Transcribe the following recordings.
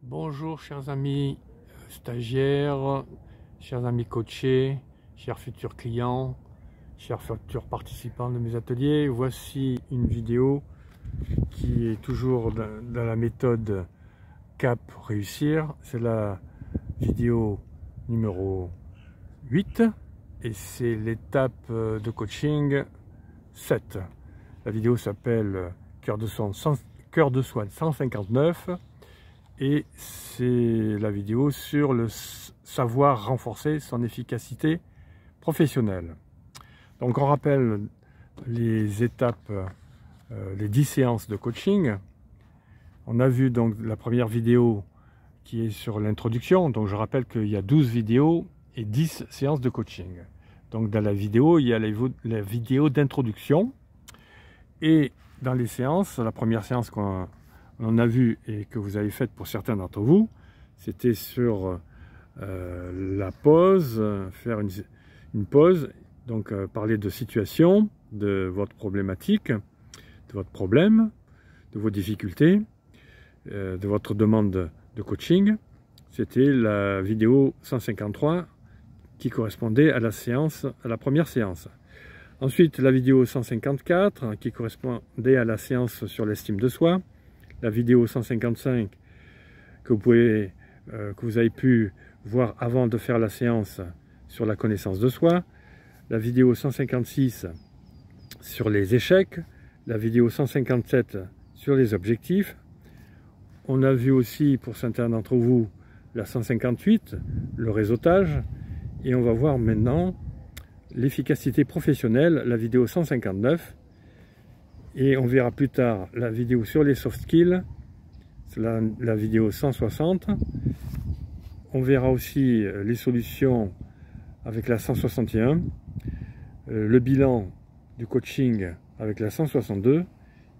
Bonjour chers amis stagiaires, chers amis coachés, chers futurs clients, chers futurs participants de mes ateliers. Voici une vidéo qui est toujours dans la méthode CAP Réussir. C'est la vidéo numéro 8 et c'est l'étape de coaching 7. La vidéo s'appelle Cœur de Soin 159. Et c'est la vidéo sur le savoir renforcer son efficacité professionnelle. Donc on rappelle les étapes, les 10 séances de coaching. On a vu donc la première vidéo qui est sur l'introduction. Donc je rappelle qu'il y a 12 vidéos et 10 séances de coaching. Donc dans la vidéo, il y a la vidéo d'introduction. Et dans les séances, la première séance qu'on a vu et que vous avez faite pour certains d'entre vous, c'était sur la pause, faire une pause, donc parler de situation, de votre problématique, de votre problème, de vos difficultés, de votre demande de coaching. C'était la vidéo 153 qui correspondait à la première séance. Ensuite, la vidéo 154 qui correspondait à la séance sur l'estime de soi. La vidéo 155 que vous avez pu voir avant de faire la séance sur la connaissance de soi, la vidéo 156 sur les échecs, la vidéo 157 sur les objectifs. On a vu aussi pour certains d'entre vous la 158, le réseautage, et on va voir maintenant l'efficacité professionnelle, la vidéo 159. Et on verra plus tard la vidéo sur les soft skills, c'est la vidéo 160. On verra aussi les solutions avec la 161, le bilan du coaching avec la 162.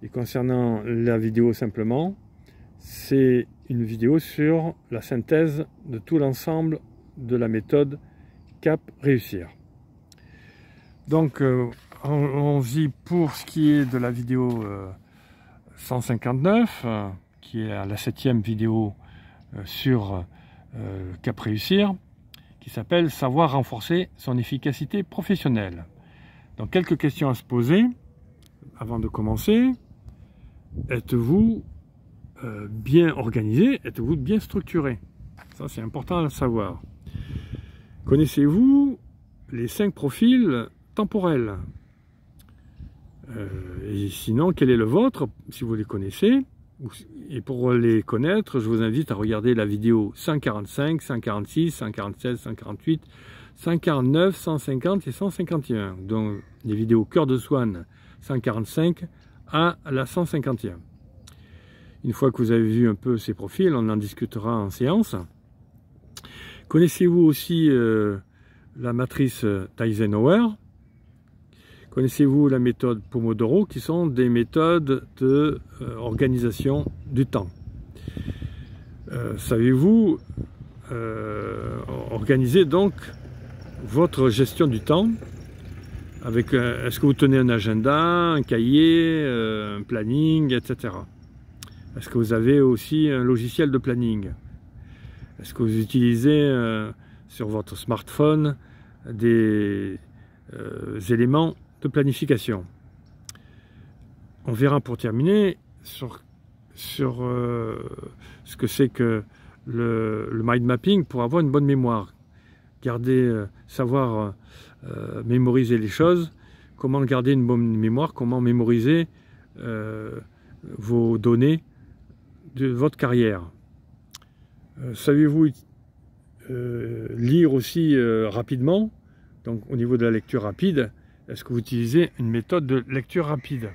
Et concernant la vidéo simplement, c'est une vidéo sur la synthèse de tout l'ensemble de la méthode CAP Réussir. Donc, allons-y pour ce qui est de la vidéo 159, qui est la 7e vidéo sur CAP Réussir, qui s'appelle « Savoir renforcer son efficacité professionnelle ». Donc, quelques questions à se poser avant de commencer. Êtes-vous bien organisé? Êtes-vous bien structuré? Ça, c'est important à savoir. Connaissez-vous les 5 profils temporels? Et sinon, quel est le vôtre, si vous les connaissez? Et pour les connaître, je vous invite à regarder la vidéo 145, 146, 147, 148, 149, 150 et 151. Donc, les vidéos Cœur de Swan 145 à la 151. Une fois que vous avez vu un peu ces profils, on en discutera en séance. Connaissez-vous aussi la matrice d'Eisenhower? Connaissez-vous la méthode Pomodoro, qui sont des méthodes d'organisation du temps? Savez-vous organiser donc votre gestion du temps avec est-ce que vous tenez un agenda, un cahier, un planning, etc. Est-ce que vous avez aussi un logiciel de planning? Est-ce que vous utilisez sur votre smartphone des éléments de planification? On verra pour terminer sur ce que c'est que le mind mapping pour avoir une bonne mémoire. Garder, savoir mémoriser les choses, comment garder une bonne mémoire, comment mémoriser vos données de votre carrière. Savez-vous lire aussi rapidement? Donc au niveau de la lecture rapide, est-ce que vous utilisez une méthode de lecture rapide?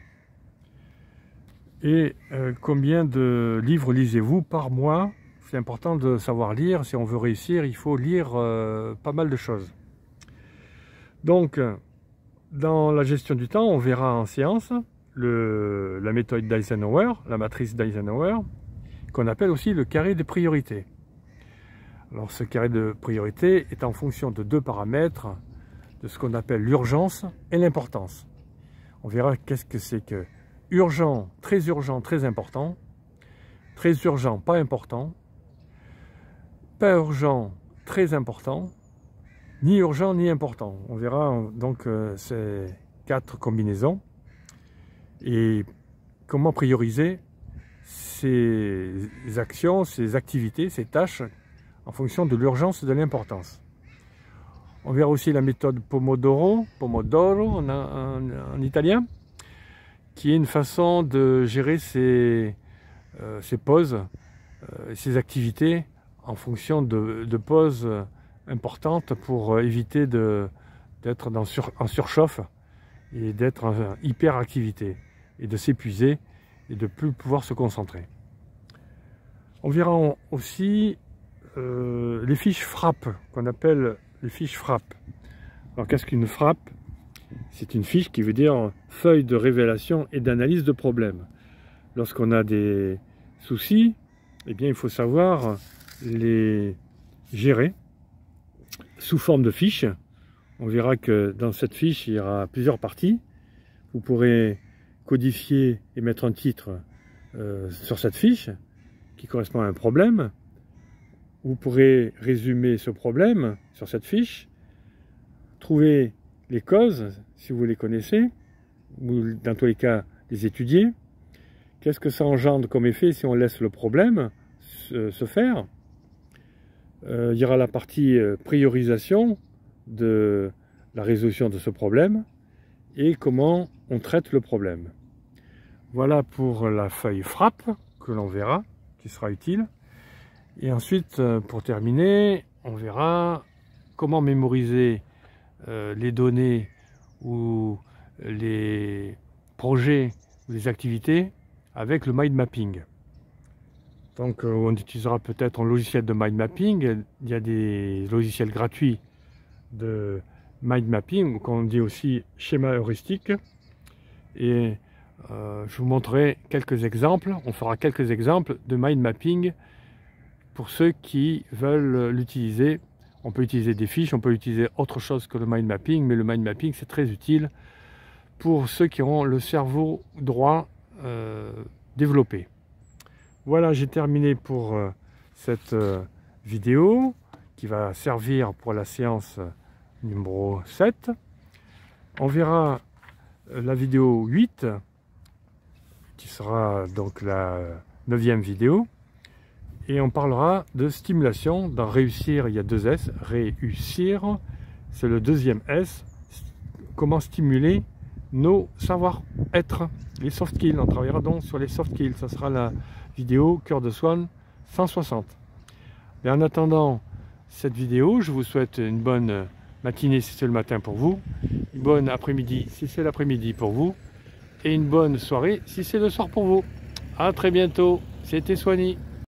Et combien de livres lisez-vous par mois? C'est important de savoir lire. Si on veut réussir, il faut lire pas mal de choses. Donc, dans la gestion du temps, on verra en séance la méthode d'Eisenhower, la matrice d'Eisenhower, qu'on appelle aussi le carré de priorité. Alors, ce carré de priorité est en fonction de 2 paramètres, de ce qu'on appelle l'urgence et l'importance. On verra qu'est-ce que c'est que urgent, très important, très urgent, pas important, pas urgent, très important, ni urgent ni important. On verra donc ces 4 combinaisons et comment prioriser ces actions, ces activités, ces tâches en fonction de l'urgence et de l'importance. On verra aussi la méthode Pomodoro en italien, qui est une façon de gérer ses pauses, ses activités en fonction de pauses importantes pour éviter d'être en surchauffe et d'être en hyperactivité et de s'épuiser et de ne plus pouvoir se concentrer. On verra aussi les fiches frappe, qu'on appelle les fiches frappe. Alors qu'est-ce qu'une frappe? C'est une fiche qui veut dire feuille de révélation et d'analyse de problèmes. Lorsqu'on a des soucis, eh bien, il faut savoir les gérer sous forme de fiches. On verra que dans cette fiche, il y aura plusieurs parties. Vous pourrez codifier et mettre un titre sur cette fiche qui correspond à un problème. Vous pourrez résumer ce problème sur cette fiche, trouver les causes, si vous les connaissez, ou dans tous les cas, les étudier. Qu'est-ce que ça engendre comme effet si on laisse le problème se faire? Il y aura la partie priorisation de la résolution de ce problème et comment on traite le problème. Voilà pour la feuille frappe que l'on verra, qui sera utile. Et ensuite, pour terminer, on verra comment mémoriser les données ou les projets ou les activités avec le mind mapping. Donc on utilisera peut-être un logiciel de mind mapping. Il y a des logiciels gratuits de mind mapping, qu'on dit aussi schéma heuristique. Et je vous montrerai quelques exemples. On fera quelques exemples de mind mapping pour ceux qui veulent l'utiliser. On peut utiliser des fiches, on peut utiliser autre chose que le mind mapping, mais le mind mapping c'est très utile pour ceux qui ont le cerveau droit développé. Voilà, j'ai terminé pour cette vidéo qui va servir pour la séance numéro 7. On verra la vidéo 8 qui sera donc la 9e vidéo. Et on parlera de stimulation. Dans réussir, il y a 2 S. Réussir, c'est le 2e S. Comment stimuler nos savoir-être, les soft skills. On travaillera donc sur les soft skills. Ça sera la vidéo Cœur de Swan 160. Et en attendant cette vidéo, je vous souhaite une bonne matinée si c'est le matin pour vous, une bonne après-midi si c'est l'après-midi pour vous, et une bonne soirée si c'est le soir pour vous. À très bientôt. C'était Swanny.